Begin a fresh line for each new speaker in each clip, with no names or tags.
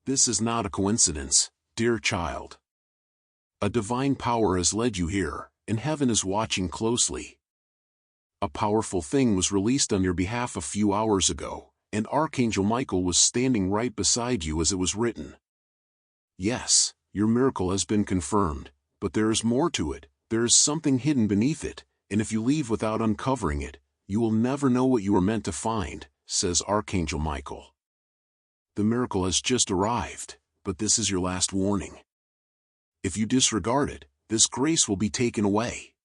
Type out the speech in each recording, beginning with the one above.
This is not a coincidence, dear child. A divine power has led you here, and heaven is watching closely. A powerful thing was released on your behalf a few hours ago, and Archangel Michael was standing right beside you as it was written. Yes, your miracle has been confirmed, but there is more to it. There is something hidden beneath it, and if you leave without uncovering it, you will never know what you were meant to find, says Archangel Michael. The miracle has just arrived, but this is your last warning. If you disregard it, this grace will be taken away.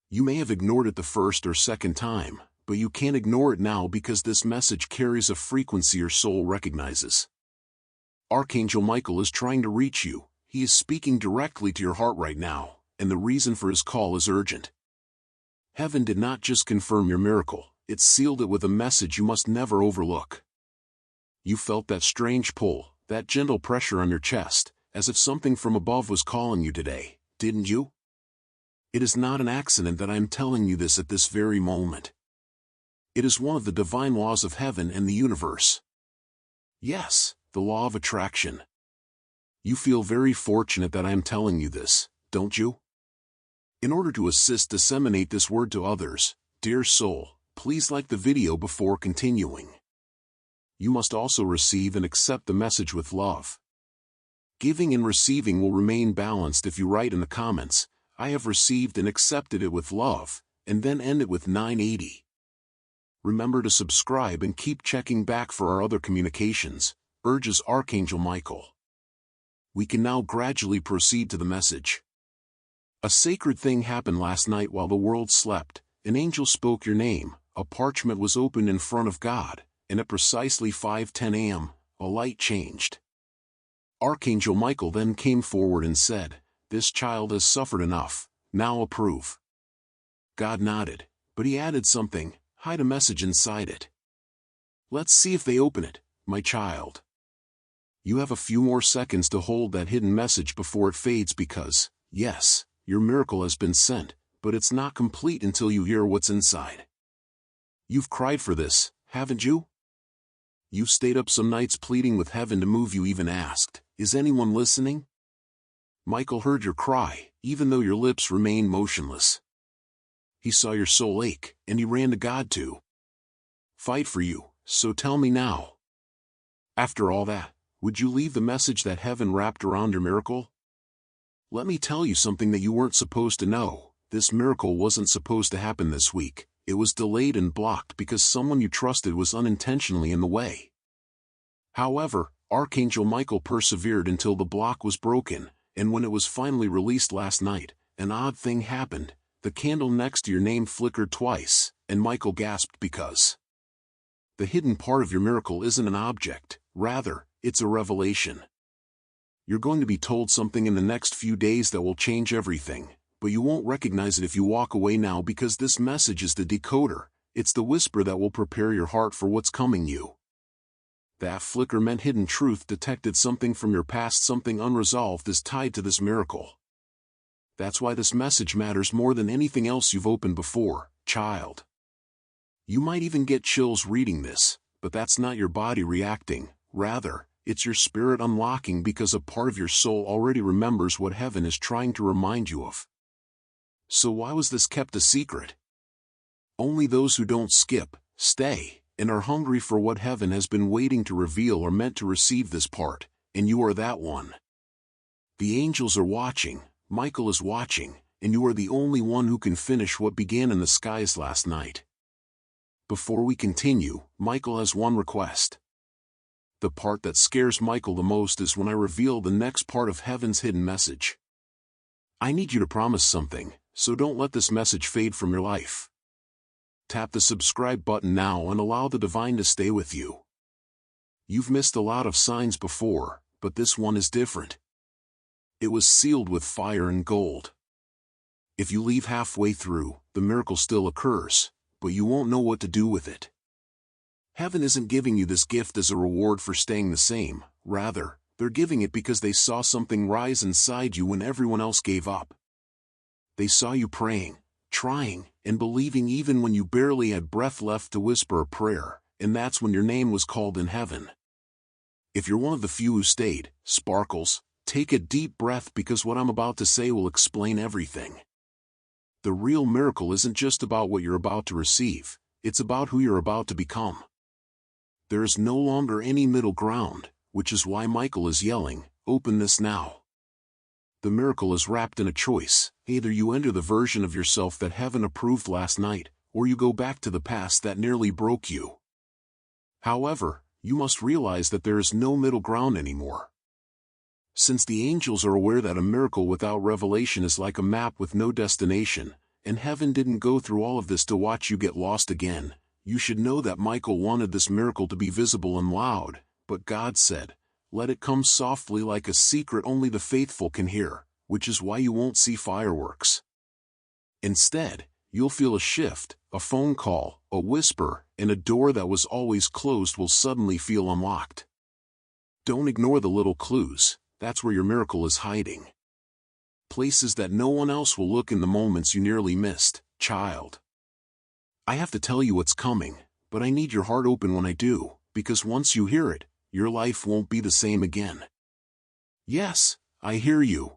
You may have ignored it the first or second time, but you can't ignore it now because this message carries a frequency your soul recognizes. Archangel Michael is trying to reach you. He is speaking directly to your heart right now, and the reason for his call is urgent. Heaven did not just confirm your miracle, it sealed it with a message you must never overlook. You felt that strange pull, that gentle pressure on your chest, as if something from above was calling you today, didn't you? It is not an accident that I am telling you this at this very moment. It is one of the divine laws of heaven and the universe. Yes, the law of attraction. You feel very fortunate that I am telling you this, don't you? In order to assist disseminate this word to others, dear soul, please like the video before continuing. You must also receive and accept the message with love. Giving and receiving will remain balanced if you write in the comments, I have received and accepted it with love, and then end it with 980. Remember to subscribe and keep checking back for our other communications, urges Archangel Michael. We can now gradually proceed to the message. A sacred thing happened last night while the world slept. An angel spoke your name, a parchment was opened in front of God, and at precisely 5:10 a.m., a light changed. Archangel Michael then came forward and said, "This child has suffered enough, now approve." God nodded, but he added something, "Hide a message inside it. Let's see if they open it, my child." You have a few more seconds to hold that hidden message before it fades because, yes, your miracle has been sent, but it's not complete until you hear what's inside. You've cried for this, haven't you? You've stayed up some nights pleading with heaven to move. You even asked, "Is anyone listening?" Michael heard your cry, even though your lips remained motionless. He saw your soul ache, and he ran to God to fight for you, so tell me now. After all that, would you leave the message that heaven wrapped around your miracle? Let me tell you something that you weren't supposed to know. This miracle wasn't supposed to happen this week. It was delayed and blocked because someone you trusted was unintentionally in the way. However, Archangel Michael persevered until the block was broken, and when it was finally released last night, an odd thing happened. The candle next to your name flickered twice, and Michael gasped because the hidden part of your miracle isn't an object, rather, it's a revelation. You're going to be told something in the next few days that will change everything, but you won't recognize it if you walk away now because this message is the decoder. It's the whisper that will prepare your heart for what's coming you. That flicker meant hidden truth detected something from your past, something unresolved is tied to this miracle. That's why this message matters more than anything else you've opened before, child. You might even get chills reading this, but that's not your body reacting, rather, it's your spirit unlocking because a part of your soul already remembers what heaven is trying to remind you of. So why was this kept a secret? Only those who don't skip, stay, and are hungry for what heaven has been waiting to reveal are meant to receive this part, and you are that one. The angels are watching, Michael is watching, and you are the only one who can finish what began in the skies last night. Before we continue, Michael has one request. The part that scares Michael the most is when I reveal the next part of heaven's hidden message. I need you to promise something, so don't let this message fade from your life. Tap the subscribe button now and allow the divine to stay with you. You've missed a lot of signs before, but this one is different. It was sealed with fire and gold. If you leave halfway through, the miracle still occurs, but you won't know what to do with it. Heaven isn't giving you this gift as a reward for staying the same, rather, they're giving it because they saw something rise inside you when everyone else gave up. They saw you praying, trying, and believing even when you barely had breath left to whisper a prayer, and that's when your name was called in heaven. If you're one of the few who stayed, Sparkles, take a deep breath because what I'm about to say will explain everything. The real miracle isn't just about what you're about to receive, it's about who you're about to become. There is no longer any middle ground, which is why Michael is yelling, "Open this now." The miracle is wrapped in a choice. Either you enter the version of yourself that heaven approved last night, or you go back to the past that nearly broke you. However, you must realize that there is no middle ground anymore. Since the angels are aware that a miracle without revelation is like a map with no destination, and heaven didn't go through all of this to watch you get lost again, you should know that Michael wanted this miracle to be visible and loud, but God said, "Let it come softly like a secret only the faithful can hear," which is why you won't see fireworks. Instead, you'll feel a shift, a phone call, a whisper, and a door that was always closed will suddenly feel unlocked. Don't ignore the little clues, that's where your miracle is hiding. Places that no one else will look in the moments you nearly missed, child. I have to tell you what's coming, but I need your heart open when I do, because once you hear it, your life won't be the same again. Yes, I hear you.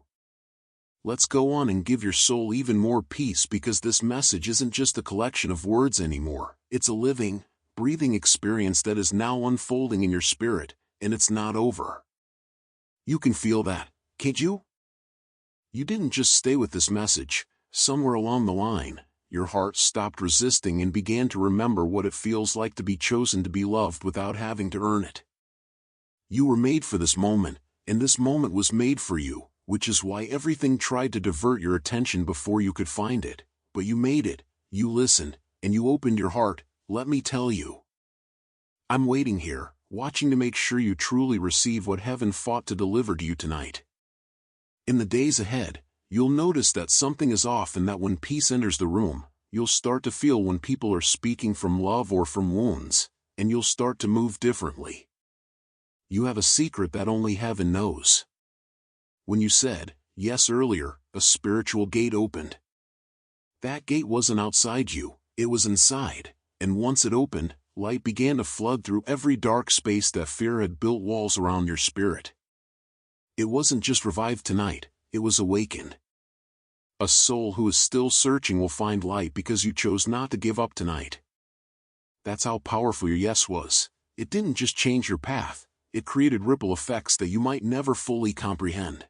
Let's go on and give your soul even more peace because this message isn't just a collection of words anymore. It's a living, breathing experience that is now unfolding in your spirit, and it's not over. You can feel that, can't you? You didn't just stay with this message. Somewhere along the line, your heart stopped resisting and began to remember what it feels like to be chosen to be loved without having to earn it. You were made for this moment, and this moment was made for you, which is why everything tried to divert your attention before you could find it. But you made it, you listened, and you opened your heart. Let me tell you. I'm waiting here, watching to make sure you truly receive what heaven fought to deliver to you tonight. In the days ahead, you'll notice that something is off and that when peace enters the room, you'll start to feel when people are speaking from love or from wounds, and you'll start to move differently. You have a secret that only heaven knows. When you said yes earlier, a spiritual gate opened. That gate wasn't outside you, it was inside, and once it opened, light began to flood through every dark space that fear had built walls around your spirit. It wasn't just revived tonight, it was awakened. A soul who is still searching will find light because you chose not to give up tonight. That's how powerful your yes was. It didn't just change your path, it created ripple effects that you might never fully comprehend.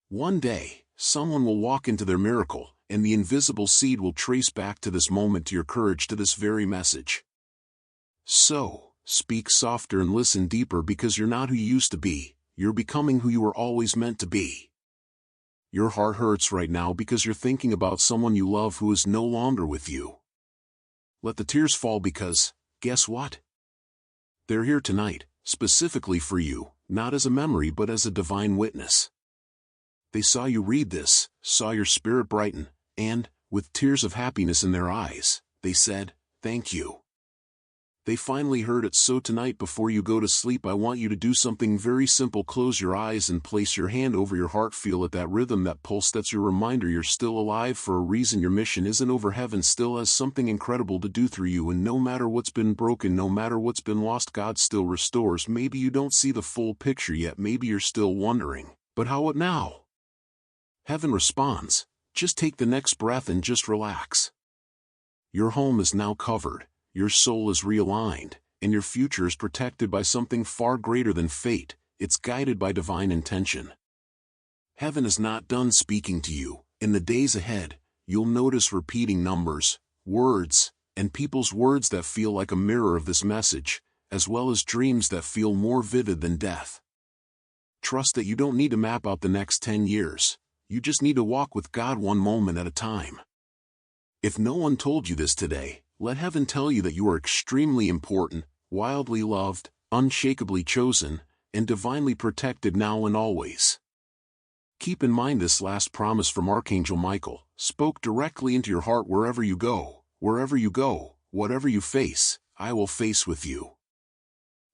One day, someone will walk into their miracle, and the invisible seed will trace back to this moment to your courage to this very message. So, speak softer and listen deeper because you're not who you used to be, you're becoming who you were always meant to be. Your heart hurts right now because you're thinking about someone you love who is no longer with you. Let the tears fall because, guess what? They're here tonight, specifically for you, not as a memory but as a divine witness. They saw you read this, saw your spirit brighten, and, with tears of happiness in their eyes, they said, "Thank you." They finally heard it. So tonight before you go to sleep I want you to do something very simple. Close your eyes and place your hand over your heart. Feel at that rhythm, that pulse. That's your reminder you're still alive for a reason. Your mission isn't over. Heaven still has something incredible to do through you, and no matter what's been broken, no matter what's been lost, God still restores. Maybe you don't see the full picture yet, maybe you're still wondering, but how, what now? Heaven responds, just take the next breath and just relax. Your home is now covered. Your soul is realigned, and your future is protected by something far greater than fate. It's guided by divine intention. Heaven is not done speaking to you. In the days ahead, you'll notice repeating numbers, words, and people's words that feel like a mirror of this message, as well as dreams that feel more vivid than death. Trust that you don't need to map out the next 10 years. You just need to walk with God one moment at a time. If no one told you this today, let heaven tell you that you are extremely important, wildly loved, unshakably chosen, and divinely protected now and always. Keep in mind this last promise from Archangel Michael, spoke directly into your heart. Wherever you go, whatever you face, I will face with you.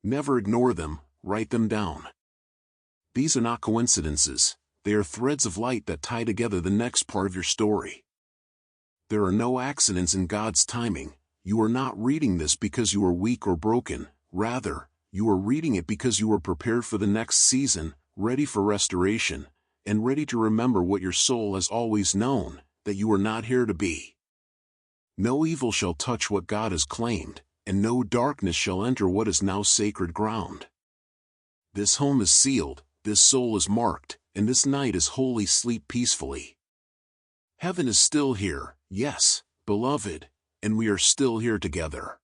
Never ignore them, write them down. These are not coincidences, they are threads of light that tie together the next part of your story. There are no accidents in God's timing. You are not reading this because you are weak or broken, rather, You are reading it because you are prepared for the next season, ready for restoration, and ready to remember what your soul has always known, that you are not here to be. No evil shall touch what God has claimed, and no darkness shall enter what is now sacred ground. This home is sealed, this soul is marked, and this night is holy. Sleep peacefully. Heaven is still here, yes, beloved, and we are still here together.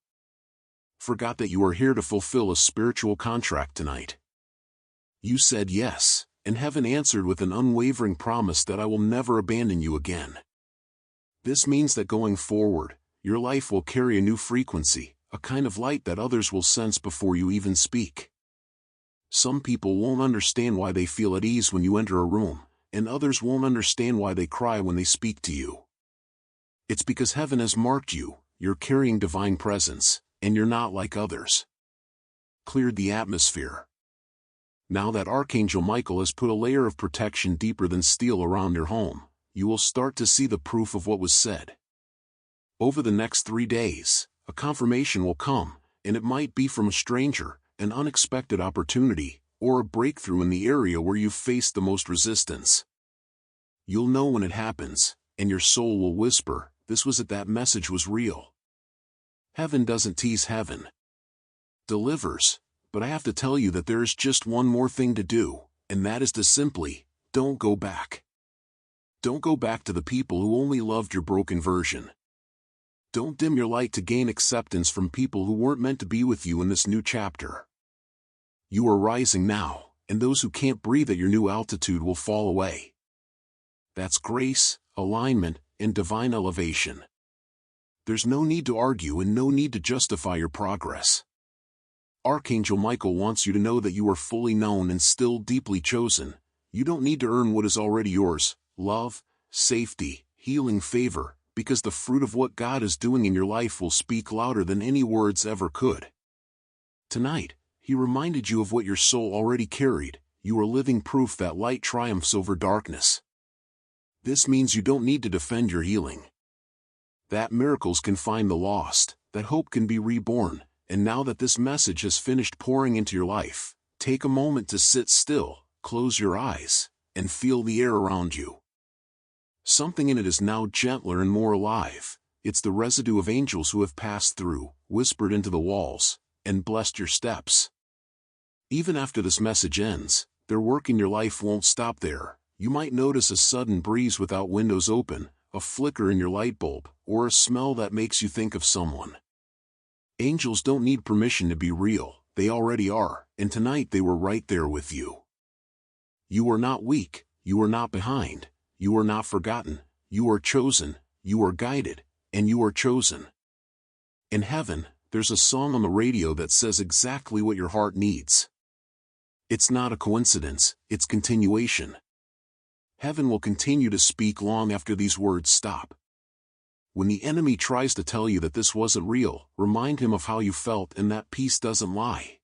Forgot that you are here to fulfill a spiritual contract tonight. You said yes, and heaven answered with an unwavering promise that I will never abandon you again. This means that going forward, your life will carry a new frequency, a kind of light that others will sense before you even speak. Some people won't understand why they feel at ease when you enter a room, and others won't understand why they cry when they speak to you. It's because heaven has marked you, you're carrying divine presence, and you're not like others. Cleared the atmosphere. Now that Archangel Michael has put a layer of protection deeper than steel around your home, you will start to see the proof of what was said. Over the next 3 days, a confirmation will come, and it might be from a stranger, an unexpected opportunity, or a breakthrough in the area where you've faced the most resistance. You'll know when it happens, and your soul will whisper, "This was it, that message was real." Heaven doesn't tease, heaven delivers, but I have to tell you that there is just one more thing to do, and that is to simply, don't go back. Don't go back to the people who only loved your broken version. Don't dim your light to gain acceptance from people who weren't meant to be with you in this new chapter. You are rising now, and those who can't breathe at your new altitude will fall away. That's grace, alignment, and divine elevation. There's no need to argue and no need to justify your progress. Archangel Michael wants you to know that you are fully known and still deeply chosen. You don't need to earn what is already yours: love, safety, healing, favor, because the fruit of what God is doing in your life will speak louder than any words ever could. Tonight, He reminded you of what your soul already carried. You are living proof that light triumphs over darkness. This means you don't need to defend your healing. That miracles can find the lost, that hope can be reborn, and now that this message has finished pouring into your life, take a moment to sit still, close your eyes, and feel the air around you. Something in it is now gentler and more alive. It's the residue of angels who have passed through, whispered into the walls, and blessed your steps. Even after this message ends, their work in your life won't stop there. You might notice a sudden breeze without windows open, a flicker in your light bulb, or a smell that makes you think of someone. Angels don't need permission to be real, they already are, and tonight they were right there with you. You are not weak, you are not behind, you are not forgotten, you are chosen, you are guided, and you are chosen. In heaven, there's a song on the radio that says exactly what your heart needs. It's not a coincidence, it's continuation. Heaven will continue to speak long after these words stop. When the enemy tries to tell you that this wasn't real, remind him of how you felt and that peace doesn't lie.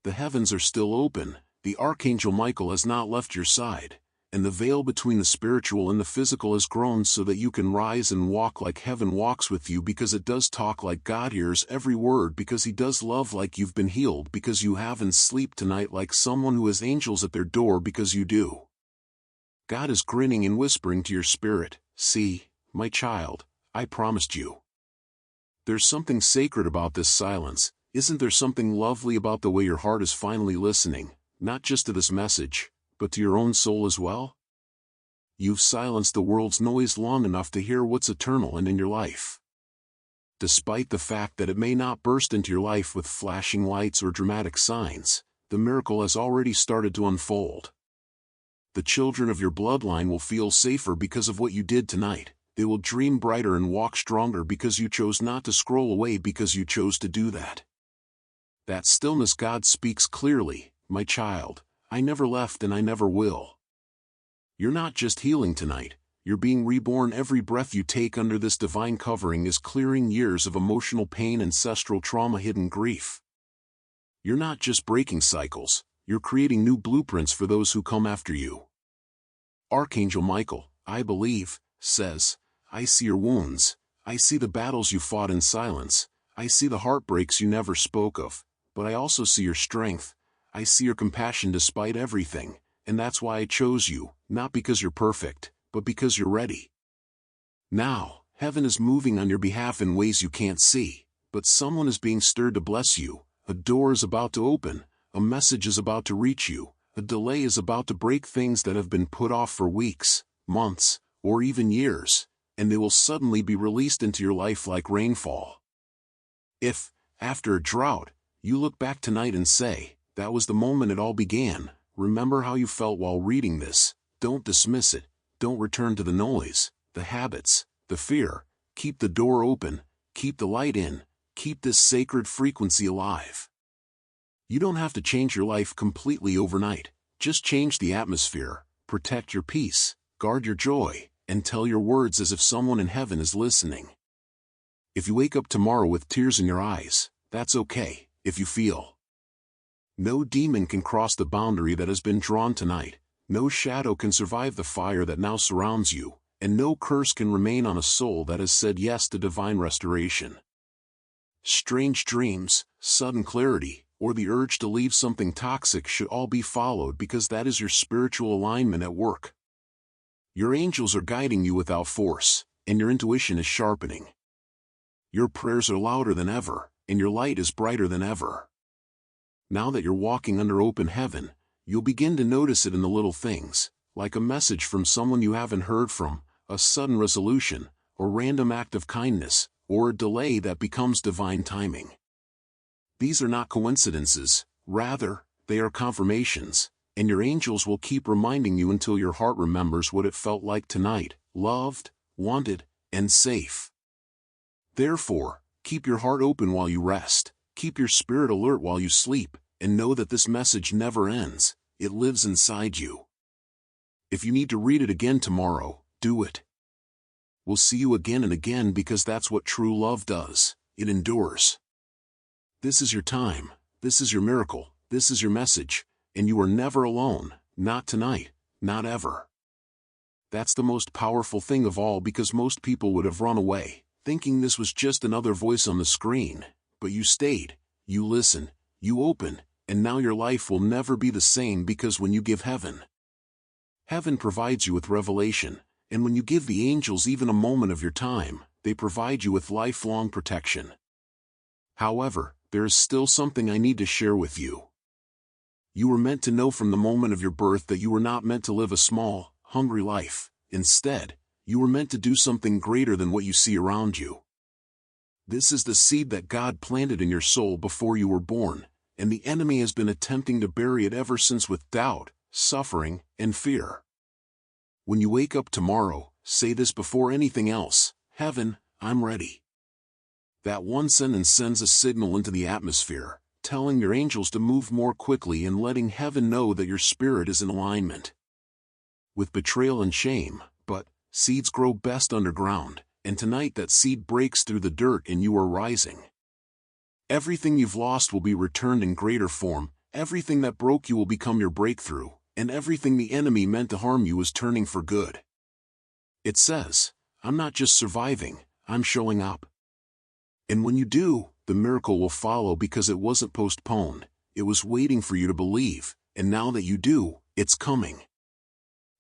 The heavens are still open, the Archangel Michael has not left your side, and the veil between the spiritual and the physical has grown so that you can rise and walk like heaven walks with you, because it does talk like God hears every word, because He does love like you've been healed, because you have, and sleep tonight like someone who has angels at their door, because you do. God is grinning and whispering to your spirit, "See, my child, I promised you." There's something sacred about this silence. Isn't there something lovely about the way your heart is finally listening, not just to this message, but to your own soul as well? You've silenced the world's noise long enough to hear what's eternal and in your life. Despite the fact that it may not burst into your life with flashing lights or dramatic signs, the miracle has already started to unfold. The children of your bloodline will feel safer because of what you did tonight. They will dream brighter and walk stronger because you chose not to scroll away, because you chose to do that. That stillness, God speaks clearly, "My child, I never left and I never will." You're not just healing tonight, you're being reborn. Every breath you take under this divine covering is clearing years of emotional pain, ancestral trauma, hidden grief. You're not just breaking cycles, you're creating new blueprints for those who come after you. Archangel Michael, I believe, says, "I see your wounds, I see the battles you fought in silence, I see the heartbreaks you never spoke of, but I also see your strength. I see your compassion despite everything, and that's why I chose you, not because you're perfect, but because you're ready. Now, heaven is moving on your behalf in ways you can't see, but someone is being stirred to bless you, a door is about to open, a message is about to reach you, a delay is about to break things that have been put off for weeks, months, or even years, and they will suddenly be released into your life like rainfall. If, after a drought, you look back tonight and say, "That was the moment it all began," remember how you felt while reading this. Don't dismiss it, don't return to the noise, the habits, the fear. Keep the door open, keep the light in, keep this sacred frequency alive. You don't have to change your life completely overnight, just change the atmosphere, protect your peace, guard your joy, and tell your words as if someone in heaven is listening. If you wake up tomorrow with tears in your eyes, that's okay. If you feel no demon can cross the boundary that has been drawn tonight, no shadow can survive the fire that now surrounds you, and no curse can remain on a soul that has said yes to divine restoration. Strange dreams, sudden clarity, or the urge to leave something toxic should all be followed because that is your spiritual alignment at work. Your angels are guiding you without force, and your intuition is sharpening. Your prayers are louder than ever, and your light is brighter than ever. Now that you're walking under open heaven, you'll begin to notice it in the little things, like a message from someone you haven't heard from, a sudden resolution, a random act of kindness, or a delay that becomes divine timing. These are not coincidences, rather, they are confirmations, and your angels will keep reminding you until your heart remembers what it felt like tonight, loved, wanted, and safe. Therefore, keep your heart open while you rest, keep your spirit alert while you sleep, and know that this message never ends, it lives inside you. If you need to read it again tomorrow, do it. We'll see you again and again because that's what true love does, it endures. This is your time, this is your miracle, this is your message, and you are never alone, not tonight, not ever. That's the most powerful thing of all because most people would have run away, thinking this was just another voice on the screen, but you stayed, you listened, you opened, and now your life will never be the same because when you give heaven provides you with revelation, and when you give the angels even a moment of your time, they provide you with lifelong protection. However, there is still something I need to share with you. You were meant to know from the moment of your birth that you were not meant to live a small, hungry life. Instead, you were meant to do something greater than what you see around you. This is the seed that God planted in your soul before you were born, and the enemy has been attempting to bury it ever since with doubt, suffering, and fear. When you wake up tomorrow, say this before anything else: "Heaven, I'm ready." That one sentence sends a signal into the atmosphere, telling your angels to move more quickly and letting heaven know that your spirit is in alignment with betrayal and shame. But seeds grow best underground, and tonight that seed breaks through the dirt and you are rising. Everything you've lost will be returned in greater form, everything that broke you will become your breakthrough, and everything the enemy meant to harm you is turning for good. It says, "I'm not just surviving, I'm showing up." And when you do, the miracle will follow because it wasn't postponed, it was waiting for you to believe, and now that you do, it's coming.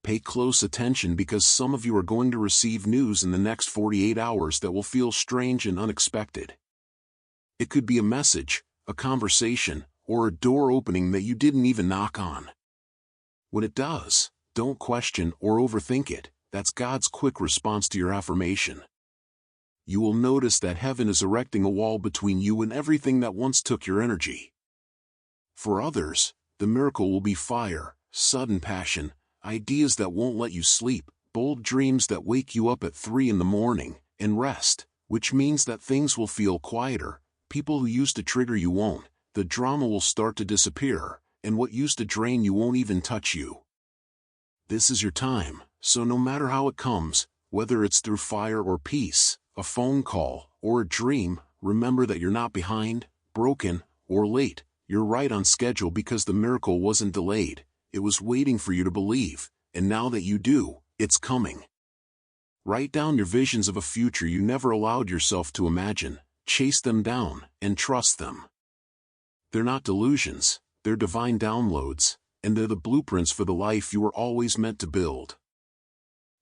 Pay close attention because some of you are going to receive news in the next 48 hours that will feel strange and unexpected. It could be a message, a conversation, or a door opening that you didn't even knock on. When it does, don't question or overthink it, that's God's quick response to your affirmation. You will notice that heaven is erecting a wall between you and everything that once took your energy. For others, the miracle will be fire, sudden passion, ideas that won't let you sleep, bold dreams that wake you up at 3 in the morning, and rest, which means that things will feel quieter, people who used to trigger you won't, the drama will start to disappear, and what used to drain you won't even touch you. This is your time, so no matter how it comes, whether it's through fire or peace, a phone call, or a dream, remember that you're not behind, broken, or late, you're right on schedule because the miracle wasn't delayed, it was waiting for you to believe, and now that you do, it's coming. Write down your visions of a future you never allowed yourself to imagine, chase them down, and trust them. They're not delusions, they're divine downloads, and they're the blueprints for the life you were always meant to build.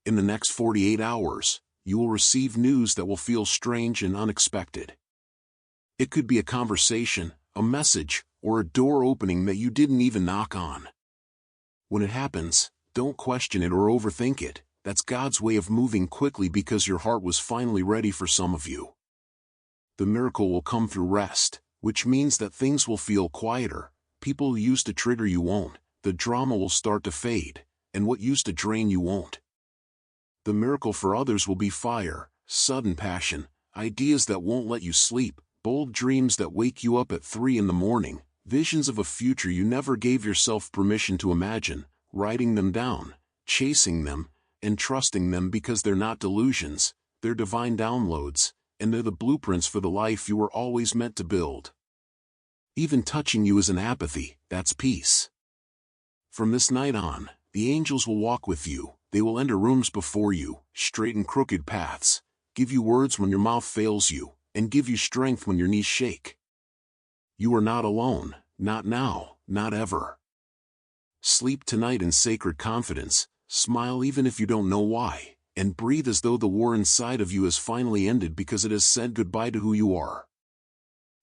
In the next 48 hours, you will receive news that will feel strange and unexpected. It could be a conversation, a message, or a door opening that you didn't even knock on. When it happens, don't question it or overthink it. That's God's way of moving quickly because your heart was finally ready for some of you. The miracle will come through rest, which means that things will feel quieter, people who used to trigger you won't, the drama will start to fade, and what used to drain you won't. The miracle for others will be fire, sudden passion, ideas that won't let you sleep, bold dreams that wake you up at 3 in the morning, visions of a future you never gave yourself permission to imagine, writing them down, chasing them, and trusting them because they're not delusions, they're divine downloads, and they're the blueprints for the life you were always meant to build. Even touching you is an apathy, that's peace. From this night on, the angels will walk with you, they will enter rooms before you, straighten crooked paths, give you words when your mouth fails you, and give you strength when your knees shake. You are not alone, not now, not ever. Sleep tonight in sacred confidence, smile even if you don't know why, and breathe as though the war inside of you has finally ended because it has said goodbye to who you are.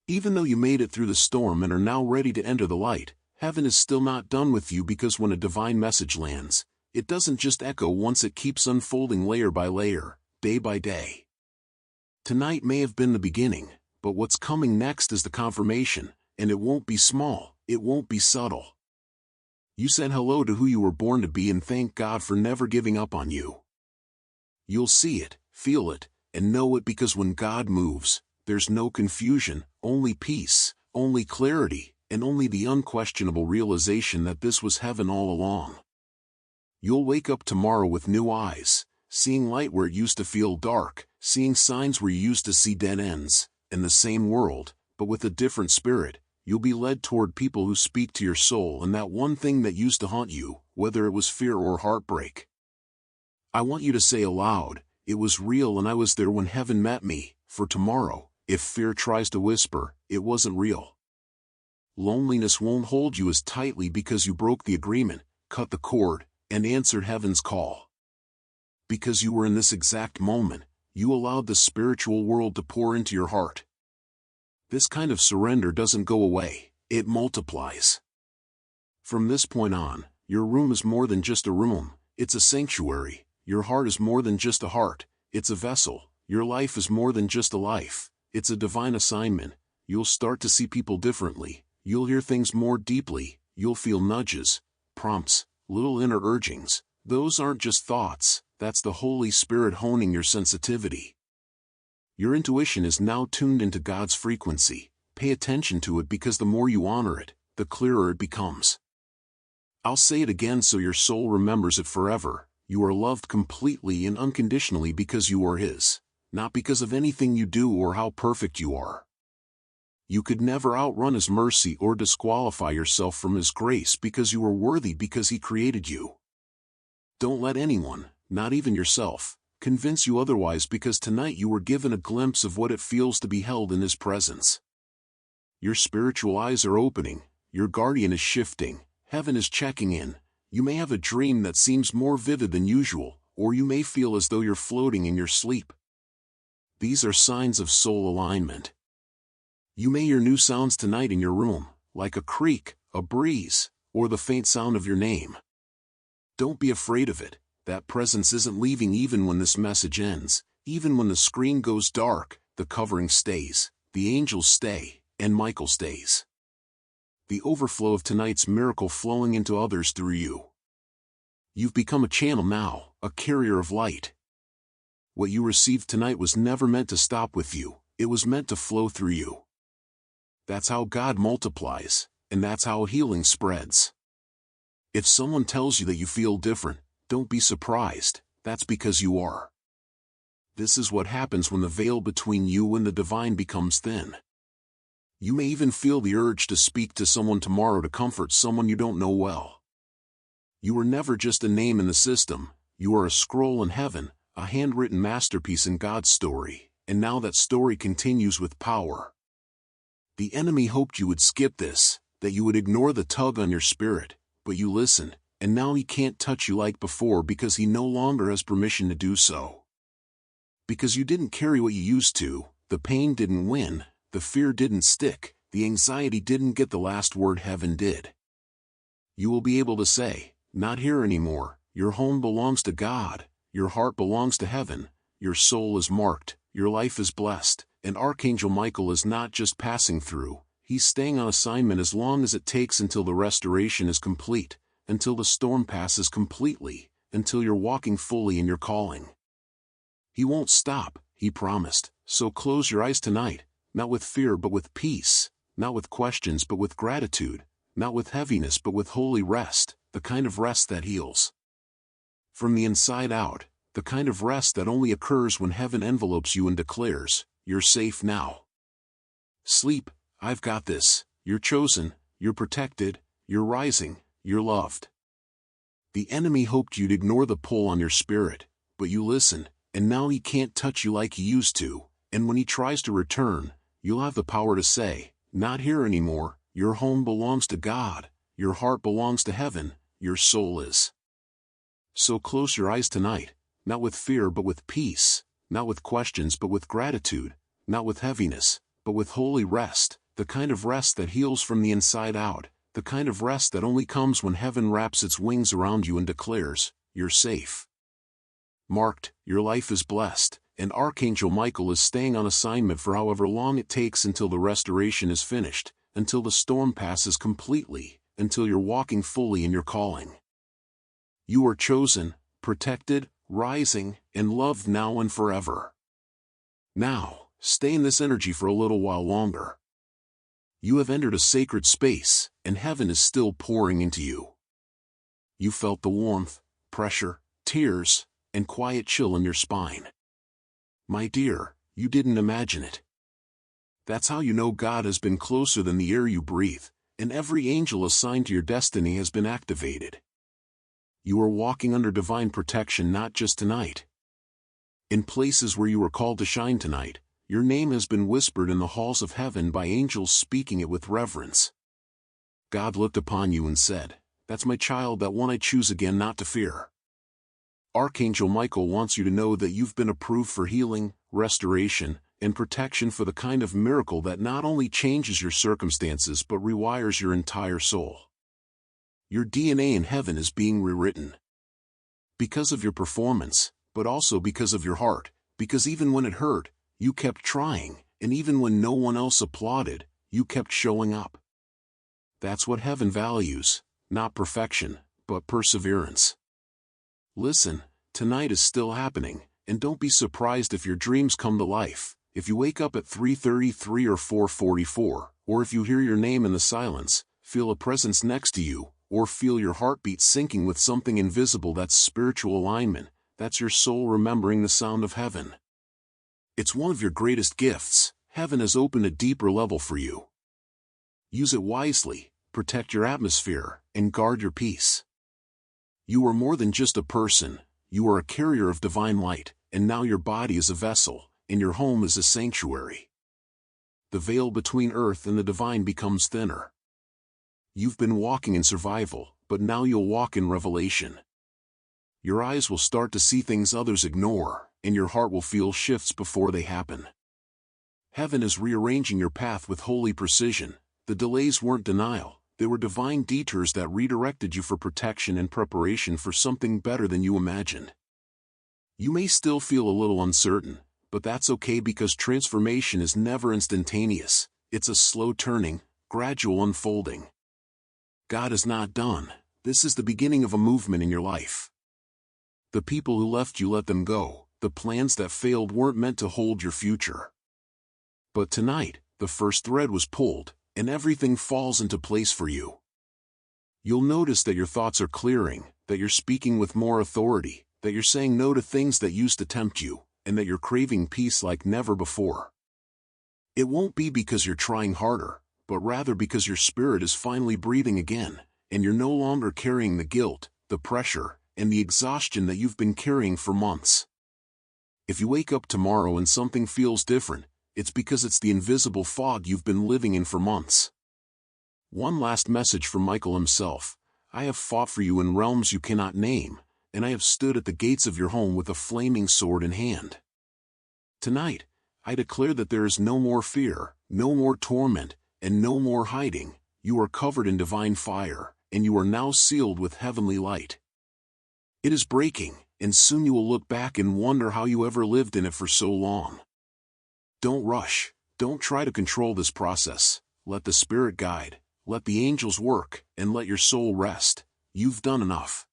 Even though you made it through the storm and are now ready to enter the light, heaven is still not done with you because when a divine message lands, it doesn't just echo once, it keeps unfolding layer by layer, day by day. Tonight may have been the beginning, but what's coming next is the confirmation, and it won't be small, it won't be subtle. You said hello to who you were born to be and thank God for never giving up on you. You'll see it, feel it, and know it because when God moves, there's no confusion, only peace, only clarity, and only the unquestionable realization that this was heaven all along. You'll wake up tomorrow with new eyes, seeing light where it used to feel dark, seeing signs where you used to see dead ends, in the same world, but with a different spirit. You'll be led toward people who speak to your soul and that one thing that used to haunt you, whether it was fear or heartbreak. I want you to say aloud, it was real and I was there when heaven met me, for tomorrow, if fear tries to whisper, it wasn't real. Loneliness won't hold you as tightly because you broke the agreement, cut the cord, and answered heaven's call. Because you were in this exact moment, you allowed the spiritual world to pour into your heart. This kind of surrender doesn't go away, it multiplies. From this point on, your room is more than just a room, it's a sanctuary. Your heart is more than just a heart, it's a vessel. Your life is more than just a life, it's a divine assignment. You'll start to see people differently, you'll hear things more deeply, you'll feel nudges, prompts, little inner urgings. Those aren't just thoughts, that's the Holy Spirit honing your sensitivity. Your intuition is now tuned into God's frequency. Pay attention to it because the more you honor it, the clearer it becomes. I'll say it again so your soul remembers it forever. You are loved completely and unconditionally because you are His, not because of anything you do or how perfect you are. You could never outrun His mercy or disqualify yourself from His grace because you are worthy because He created you. Don't let anyone, not even yourself, convince you otherwise because tonight you were given a glimpse of what it feels to be held in His presence. Your spiritual eyes are opening, your guardian is shifting, heaven is checking in. You may have a dream that seems more vivid than usual, or you may feel as though you're floating in your sleep. These are signs of soul alignment. You may hear new sounds tonight in your room, like a creak, a breeze, or the faint sound of your name. Don't be afraid of it. That presence isn't leaving even when this message ends. Even when the screen goes dark, the covering stays, the angels stay, and Michael stays. The overflow of tonight's miracle flowing into others through you. You've become a channel now, a carrier of light. What you received tonight was never meant to stop with you, it was meant to flow through you. That's how God multiplies, and that's how healing spreads. If someone tells you that you feel different, don't be surprised, that's because you are. This is what happens when the veil between you and the divine becomes thin. You may even feel the urge to speak to someone tomorrow to comfort someone you don't know well. You were never just a name in the system, you are a scroll in heaven, a handwritten masterpiece in God's story, and now that story continues with power. The enemy hoped you would skip this, that you would ignore the tug on your spirit, but you listened, and now he can't touch you like before because he no longer has permission to do so. Because you didn't carry what you used to, the pain didn't win, the fear didn't stick, the anxiety didn't get the last word. Heaven did. You will be able to say, "Not here anymore, your home belongs to God, your heart belongs to heaven, your soul is marked, your life is blessed," and Archangel Michael is not just passing through, he's staying on assignment as long as it takes until the restoration is complete, until the storm passes completely, until you're walking fully in your calling. He won't stop, he promised, so close your eyes tonight, not with fear but with peace, not with questions but with gratitude, not with heaviness but with holy rest, the kind of rest that heals from the inside out, the kind of rest that only occurs when heaven envelopes you and declares, "You're safe now. Sleep, I've got this, you're chosen, you're protected, you're rising, you're loved." The enemy hoped you'd ignore the pull on your spirit, but you listened, and now he can't touch you like he used to, and when he tries to return, you'll have the power to say, "Not here anymore, your home belongs to God, your heart belongs to heaven, your soul is." So close your eyes tonight, not with fear but with peace, not with questions but with gratitude, not with heaviness, but with holy rest, the kind of rest that heals from the inside out, the kind of rest that only comes when heaven wraps its wings around you and declares, "You're safe. Marked, your life is blessed," and Archangel Michael is staying on assignment for however long it takes until the restoration is finished, until the storm passes completely, until you're walking fully in your calling. You are chosen, protected, rising, and loved now and forever. Now, stay in this energy for a little while longer. You have entered a sacred space, and heaven is still pouring into you. You felt the warmth, pressure, tears, and quiet chill in your spine. My dear, you didn't imagine it. That's how you know God has been closer than the air you breathe, and every angel assigned to your destiny has been activated. You are walking under divine protection not just tonight. In places where you are called to shine tonight, your name has been whispered in the halls of heaven by angels speaking it with reverence. God looked upon you and said, "That's my child, that one I choose again not to fear." Archangel Michael wants you to know that you've been approved for healing, restoration, and protection, for the kind of miracle that not only changes your circumstances but rewires your entire soul. Your DNA in heaven is being rewritten. Because of your performance, but also because of your heart, because even when it hurt, you kept trying, and even when no one else applauded, you kept showing up. That's what heaven values, not perfection, but perseverance. Listen, tonight is still happening, and don't be surprised if your dreams come to life, if you wake up at 3:33 or 4:44, or if you hear your name in the silence, feel a presence next to you, or feel your heartbeat syncing with something invisible. That's spiritual alignment, that's your soul remembering the sound of heaven. It's one of your greatest gifts. Heaven has opened a deeper level for you. Use it wisely, protect your atmosphere, and guard your peace. You are more than just a person, you are a carrier of divine light, and now your body is a vessel, and your home is a sanctuary. The veil between earth and the divine becomes thinner. You've been walking in survival, but now you'll walk in revelation. Your eyes will start to see things others ignore, and your heart will feel shifts before they happen. Heaven is rearranging your path with holy precision. The delays weren't denial, they were divine detours that redirected you for protection and preparation for something better than you imagined. You may still feel a little uncertain, but that's okay, because transformation is never instantaneous. It's a slow turning, gradual unfolding. God is not done. This is the beginning of a movement in your life. The people who left you, let them go. The plans that failed weren't meant to hold your future. But tonight, the first thread was pulled, and everything falls into place for you. You'll notice that your thoughts are clearing, that you're speaking with more authority, that you're saying no to things that used to tempt you, and that you're craving peace like never before. It won't be because you're trying harder, but rather because your spirit is finally breathing again, and you're no longer carrying the guilt, the pressure, and the exhaustion that you've been carrying for months. If you wake up tomorrow and something feels different, it's because it's the invisible fog you've been living in for months. One last message from Michael himself. I have fought for you in realms you cannot name, and I have stood at the gates of your home with a flaming sword in hand. Tonight, I declare that there is no more fear, no more torment, and no more hiding. You are covered in divine fire, and you are now sealed with heavenly light. It is breaking, and soon you will look back and wonder how you ever lived in it for so long. Don't rush. Don't try to control this process. Let the Spirit guide, let the angels work, and let your soul rest. You've done enough.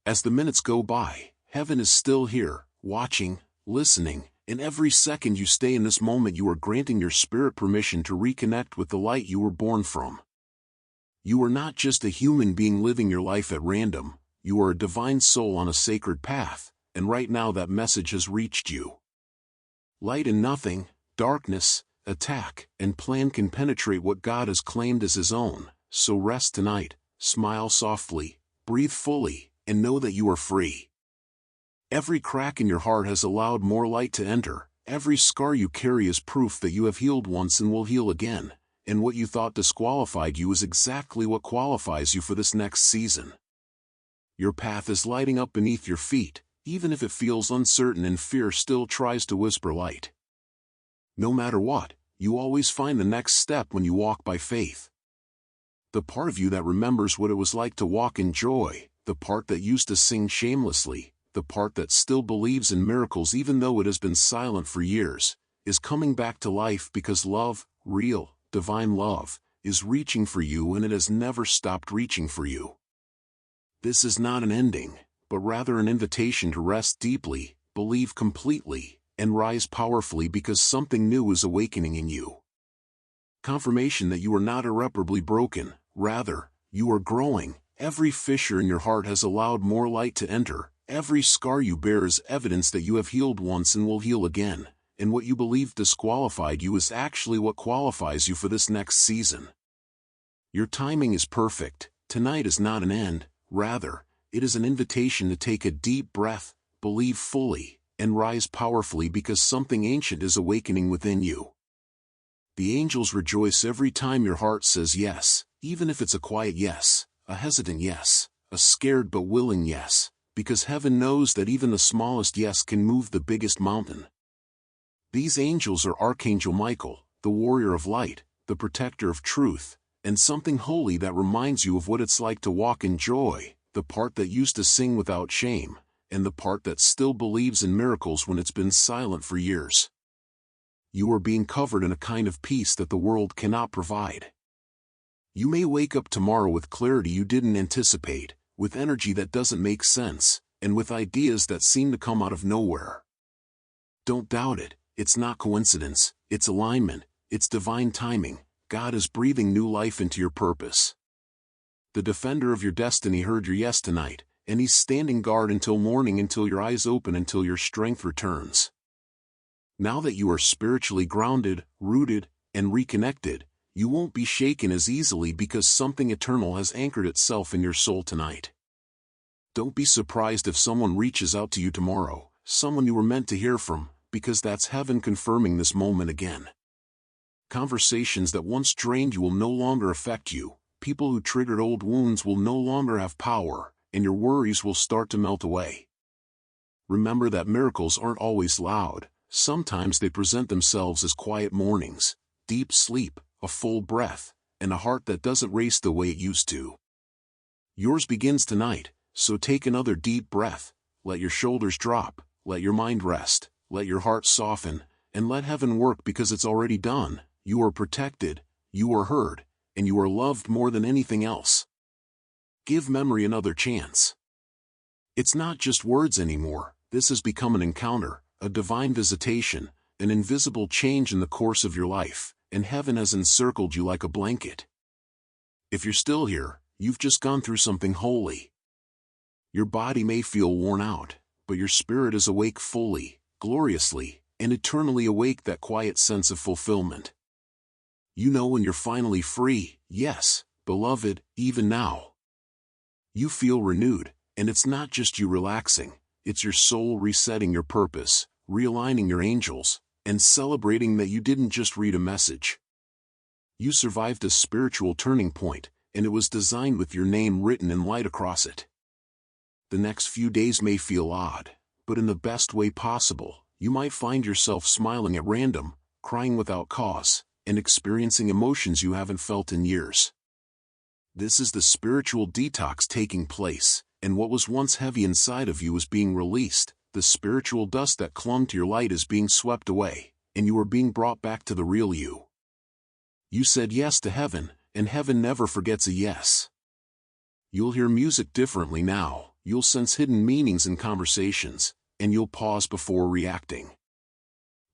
As the minutes go by, heaven is still here, watching, listening, and every second you stay in this moment you are granting your spirit permission to reconnect with the light you were born from. You are not just a human being living your life at random, you are a divine soul on a sacred path, and right now that message has reached you. Light and nothing, darkness, attack, and plan can penetrate what God has claimed as His own, so rest tonight, smile softly, breathe fully, and know that you are free. Every crack in your heart has allowed more light to enter, every scar you carry is proof that you have healed once and will heal again, and what you thought disqualified you is exactly what qualifies you for this next season. Your path is lighting up beneath your feet, even if it feels uncertain and fear still tries to whisper light. No matter what, you always find the next step when you walk by faith. The part of you that remembers what it was like to walk in joy, the part that used to sing shamelessly, the part that still believes in miracles even though it has been silent for years, is coming back to life because love, real, divine love, is reaching for you and it has never stopped reaching for you. This is not an ending, but rather an invitation to rest deeply, believe completely, and rise powerfully because something new is awakening in you. Confirmation that you are not irreparably broken, rather, you are growing. Every fissure in your heart has allowed more light to enter, every scar you bear is evidence that you have healed once and will heal again, and what you believed disqualified you is actually what qualifies you for this next season. Your timing is perfect. Tonight is not an end, rather, it is an invitation to take a deep breath, believe fully, and rise powerfully because something ancient is awakening within you. The angels rejoice every time your heart says yes, even if it's a quiet yes, a hesitant yes, a scared but willing yes, because heaven knows that even the smallest yes can move the biggest mountain. These angels are Archangel Michael, the warrior of light, the protector of truth, and something holy that reminds you of what it's like to walk in joy, the part that used to sing without shame, and the part that still believes in miracles when it's been silent for years. You are being covered in a kind of peace that the world cannot provide. You may wake up tomorrow with clarity you didn't anticipate, with energy that doesn't make sense, and with ideas that seem to come out of nowhere. Don't doubt it, it's not coincidence, it's alignment, it's divine timing. God is breathing new life into your purpose. The defender of your destiny heard your yes tonight, and He's standing guard until morning until your eyes open until your strength returns. Now that you are spiritually grounded, rooted, and reconnected, you won't be shaken as easily because something eternal has anchored itself in your soul tonight. Don't be surprised if someone reaches out to you tomorrow, someone you were meant to hear from, because that's heaven confirming this moment again. Conversations that once drained you will no longer affect you, people who triggered old wounds will no longer have power, and your worries will start to melt away. Remember that miracles aren't always loud, sometimes they present themselves as quiet mornings, deep sleep, a full breath, and a heart that doesn't race the way it used to. Yours begins tonight, so take another deep breath, let your shoulders drop, let your mind rest, let your heart soften, and let heaven work because it's already done. You are protected, you are heard, and you are loved more than anything else. Give memory another chance. It's not just words anymore, this has become an encounter, a divine visitation, an invisible change in the course of your life, and heaven has encircled you like a blanket. If you're still here, you've just gone through something holy. Your body may feel worn out, but your spirit is awake fully, gloriously, and eternally awake, that quiet sense of fulfillment. You know when you're finally free, yes, beloved, even now. You feel renewed, and it's not just you relaxing, it's your soul resetting your purpose, realigning your angels, and celebrating that you didn't just read a message. You survived a spiritual turning point, and it was designed with your name written in light across it. The next few days may feel odd, but in the best way possible. You might find yourself smiling at random, crying without cause, and experiencing emotions you haven't felt in years. This is the spiritual detox taking place, and what was once heavy inside of you is being released. The spiritual dust that clung to your light is being swept away, and you are being brought back to the real you. You said yes to heaven, and heaven never forgets a yes. You'll hear music differently now, you'll sense hidden meanings in conversations, and you'll pause before reacting.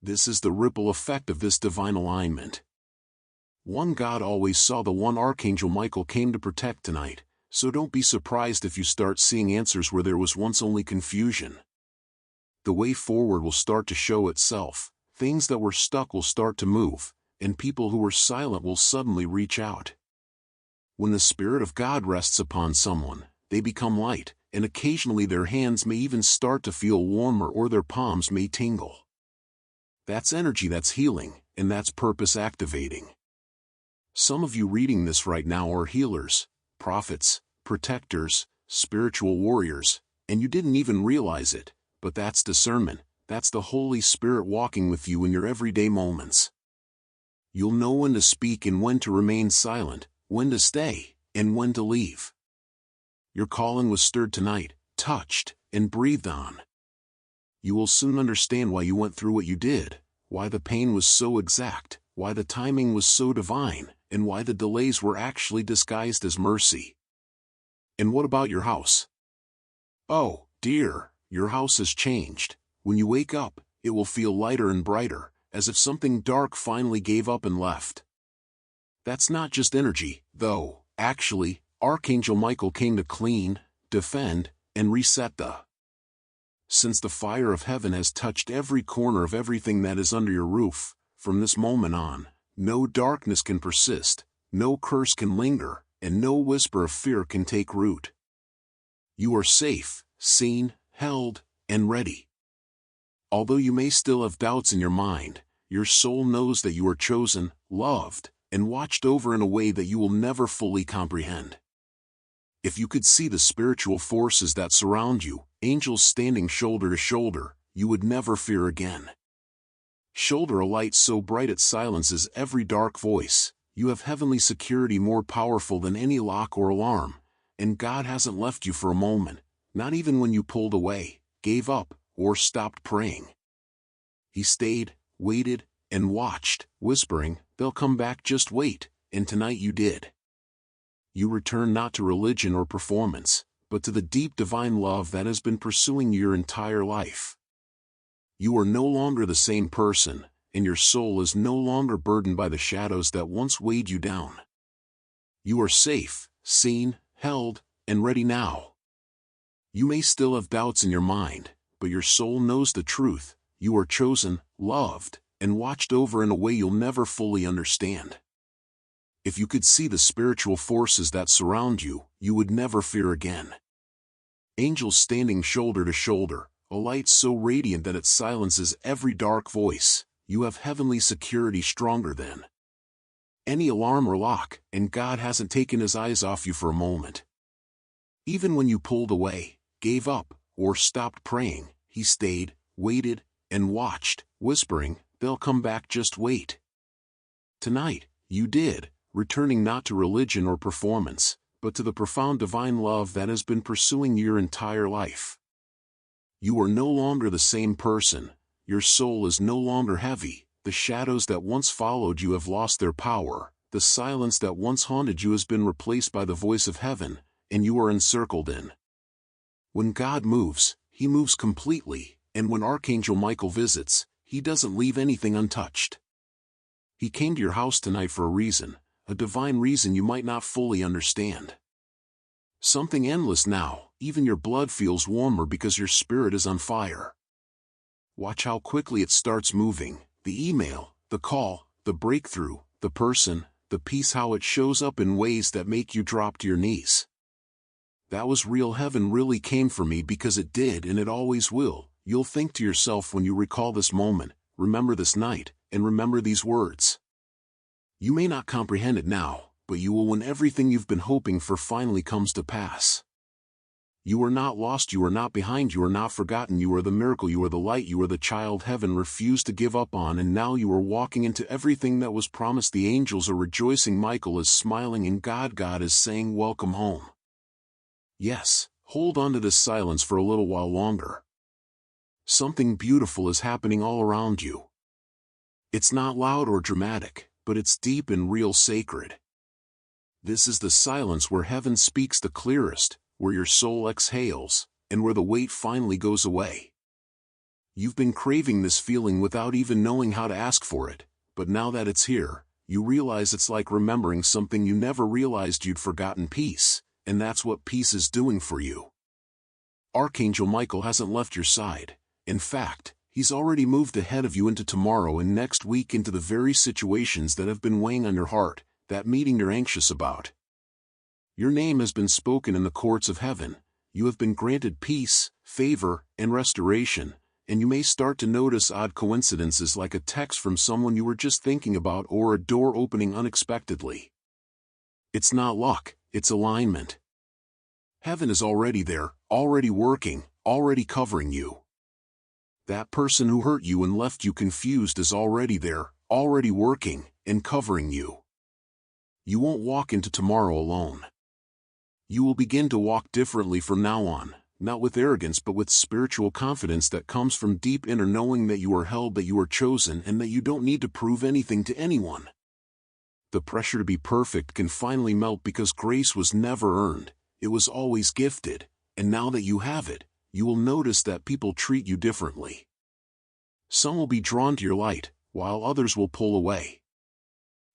This is the ripple effect of this divine alignment. One God always saw the one Archangel Michael came to protect tonight, so don't be surprised if you start seeing answers where there was once only confusion. The way forward will start to show itself, things that were stuck will start to move, and people who were silent will suddenly reach out. When the Spirit of God rests upon someone, they become light, and occasionally their hands may even start to feel warmer or their palms may tingle. That's energy that's healing, and that's purpose activating. Some of you reading this right now are healers, prophets, protectors, spiritual warriors, and you didn't even realize it, but that's discernment, that's the Holy Spirit walking with you in your everyday moments. You'll know when to speak and when to remain silent, when to stay, and when to leave. Your calling was stirred tonight, touched, and breathed on. You will soon understand why you went through what you did, why the pain was so exact, why the timing was so divine, and why the delays were actually disguised as mercy. And what about your house? Oh, dear, your house has changed. When you wake up, it will feel lighter and brighter, as if something dark finally gave up and left. That's not just energy, though. Actually, Archangel Michael came to clean, defend, and reset Since the fire of heaven has touched every corner of everything that is under your roof, from this moment on, no darkness can persist, no curse can linger, and no whisper of fear can take root. You are safe, seen, held, and ready. Although you may still have doubts in your mind, your soul knows that you are chosen, loved, and watched over in a way that you will never fully comprehend. If you could see the spiritual forces that surround you, angels standing shoulder to shoulder, you would never fear again. Shoulder a light so bright it silences every dark voice. You have heavenly security more powerful than any lock or alarm, and God hasn't left you for a moment, not even when you pulled away, gave up, or stopped praying. He stayed, waited, and watched, whispering, "They'll come back, just wait," and tonight you did. You return not to religion or performance, but to the deep divine love that has been pursuing you your entire life. You are no longer the same person, and your soul is no longer burdened by the shadows that once weighed you down. You are safe, seen, held, and ready now. You may still have doubts in your mind, but your soul knows the truth. You are chosen, loved, and watched over in a way you'll never fully understand. If you could see the spiritual forces that surround you, you would never fear again. Angels standing shoulder to shoulder, a light so radiant that it silences every dark voice. You have heavenly security stronger than any alarm or lock, and God hasn't taken his eyes off you for a moment. Even when you pulled away, gave up, or stopped praying, he stayed, waited, and watched, whispering, "They'll come back, just wait." Tonight, you did, returning not to religion or performance, but to the profound divine love that has been pursuing your entire life. You are no longer the same person, your soul is no longer heavy, the shadows that once followed you have lost their power, the silence that once haunted you has been replaced by the voice of heaven, and you are encircled in. When God moves, he moves completely, and when Archangel Michael visits, he doesn't leave anything untouched. He came to your house tonight for a reason, a divine reason you might not fully understand. Something endless now, even your blood feels warmer because your spirit is on fire. Watch how quickly it starts moving, the email, the call, the breakthrough, the person, the peace, how it shows up in ways that make you drop to your knees. That was real, heaven really came for me because it did and it always will. You'll think to yourself when you recall this moment, remember this night, and remember these words. You may not comprehend it now, but you will when everything you've been hoping for finally comes to pass. You are not lost, you are not behind, you are not forgotten, you are the miracle, you are the light, you are the child heaven refused to give up on, and now you are walking into everything that was promised. The angels are rejoicing, Michael is smiling, and God is saying welcome home. Yes, hold on to this silence for a little while longer. Something beautiful is happening all around you. It's not loud or dramatic, but it's deep and real, sacred. This is the silence where heaven speaks the clearest, where your soul exhales, and where the weight finally goes away. You've been craving this feeling without even knowing how to ask for it, but now that it's here, you realize it's like remembering something you never realized you'd forgotten: peace, and that's what peace is doing for you. Archangel Michael hasn't left your side. In fact, he's already moved ahead of you into tomorrow and next week, into the very situations that have been weighing on your heart, that meeting you're anxious about. Your name has been spoken in the courts of heaven. You have been granted peace, favor, and restoration, and you may start to notice odd coincidences like a text from someone you were just thinking about or a door opening unexpectedly. It's not luck, it's alignment. Heaven is already there, already working, already covering you. That person who hurt you and left you confused is already there, already working, and covering you. You won't walk into tomorrow alone. You will begin to walk differently from now on, not with arrogance but with spiritual confidence that comes from deep inner knowing that you are held, that you are chosen, and that you don't need to prove anything to anyone. The pressure to be perfect can finally melt because grace was never earned, it was always gifted, and now that you have it, you will notice that people treat you differently. Some will be drawn to your light, while others will pull away.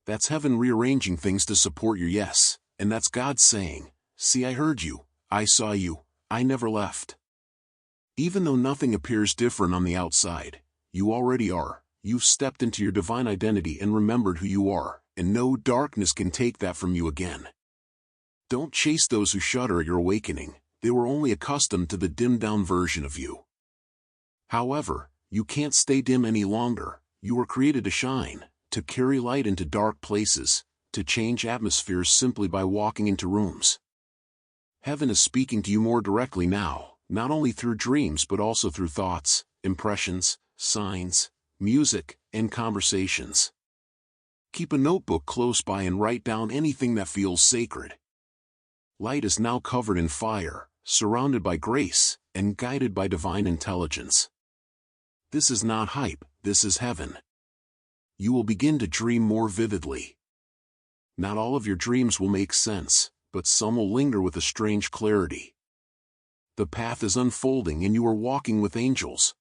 That's heaven rearranging things to support your yes, and that's God saying, "See, I heard you, I saw you, I never left." Even though nothing appears different on the outside, you already are. You've stepped into your divine identity and remembered who you are, and no darkness can take that from you again. Don't chase those who shudder at your awakening. They were only accustomed to the dimmed-down version of you. However, you can't stay dim any longer. You were created to shine, to carry light into dark places, to change atmospheres simply by walking into rooms. Heaven is speaking to you more directly now, not only through dreams but also through thoughts, impressions, signs, music, and conversations. Keep a notebook close by and write down anything that feels sacred. Light is now covered in fire, surrounded by grace, and guided by divine intelligence. This is not hype, this is heaven. You will begin to dream more vividly. Not all of your dreams will make sense, but some will linger with a strange clarity. The path is unfolding and you are walking with angels.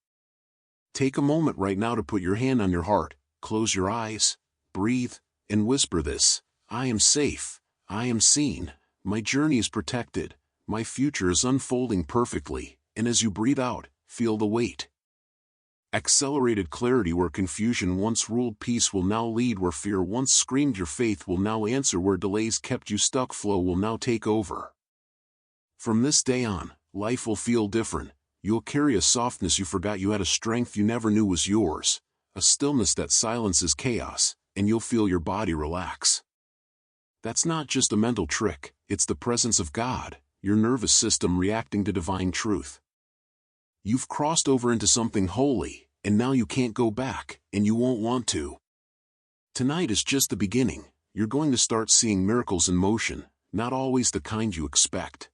Take a moment right now to put your hand on your heart, close your eyes, breathe, and whisper this: I am safe, I am seen, my journey is protected, my future is unfolding perfectly, and as you breathe out, feel the weight. Accelerated clarity where confusion once ruled, peace will now lead where fear once screamed, your faith will now answer where delays kept you stuck, flow will now take over. From this day on, life will feel different. You'll carry a softness you forgot you had, a strength you never knew was yours, a stillness that silences chaos, and you'll feel your body relax. That's not just a mental trick, it's the presence of God, your nervous system reacting to divine truth. You've crossed over into something holy, and now you can't go back, and you won't want to. Tonight is just the beginning. You're going to start seeing miracles in motion, not always the kind you expect.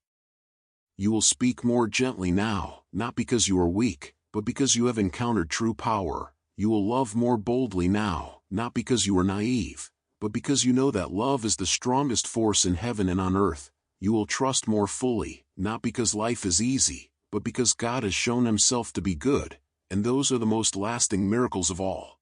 You will speak more gently now, not because you are weak, but because you have encountered true power. You will love more boldly now, not because you are naive, but because you know that love is the strongest force in heaven and on earth. You will trust more fully, not because life is easy, but because God has shown himself to be good, and those are the most lasting miracles of all.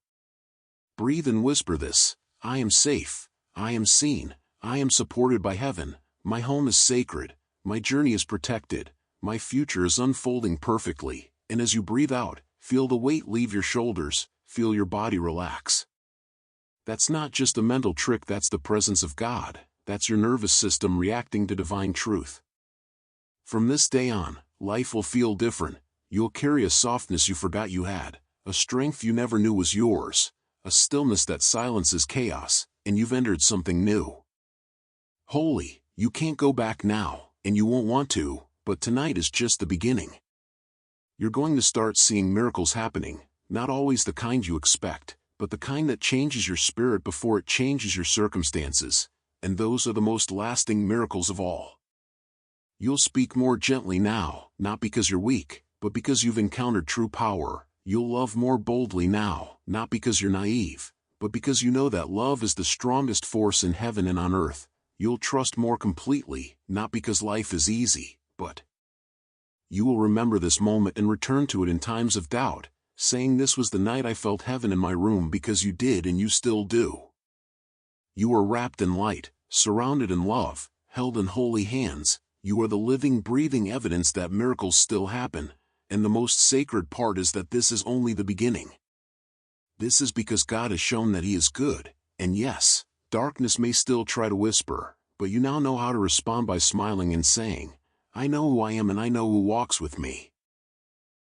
Breathe and whisper this: I am safe, I am seen, I am supported by heaven, my home is sacred, my journey is protected, my future is unfolding perfectly, and as you breathe out, feel the weight leave your shoulders, feel your body relax. That's not just a mental trick, that's the presence of God, that's your nervous system reacting to divine truth. From this day on, life will feel different. You'll carry a softness you forgot you had, a strength you never knew was yours, a stillness that silences chaos, and you've entered something new. Holy, you can't go back now, and you won't want to, but tonight is just the beginning. You're going to start seeing miracles happening, not always the kind you expect, but the kind that changes your spirit before it changes your circumstances, and those are the most lasting miracles of all. You'll speak more gently now, not because you're weak, but because you've encountered true power. You'll love more boldly now, not because you're naive, but because you know that love is the strongest force in heaven and on earth. You'll trust more completely, not because life is easy, but you will remember this moment and return to it in times of doubt, saying, "This was the night I felt heaven in my room," because you did and you still do. You are wrapped in light, surrounded in love, held in holy hands. You are the living, breathing evidence that miracles still happen, and the most sacred part is that this is only the beginning. This is because God has shown that He is good, and yes, darkness may still try to whisper, but you now know how to respond by smiling and saying, "I know who I am and I know who walks with me."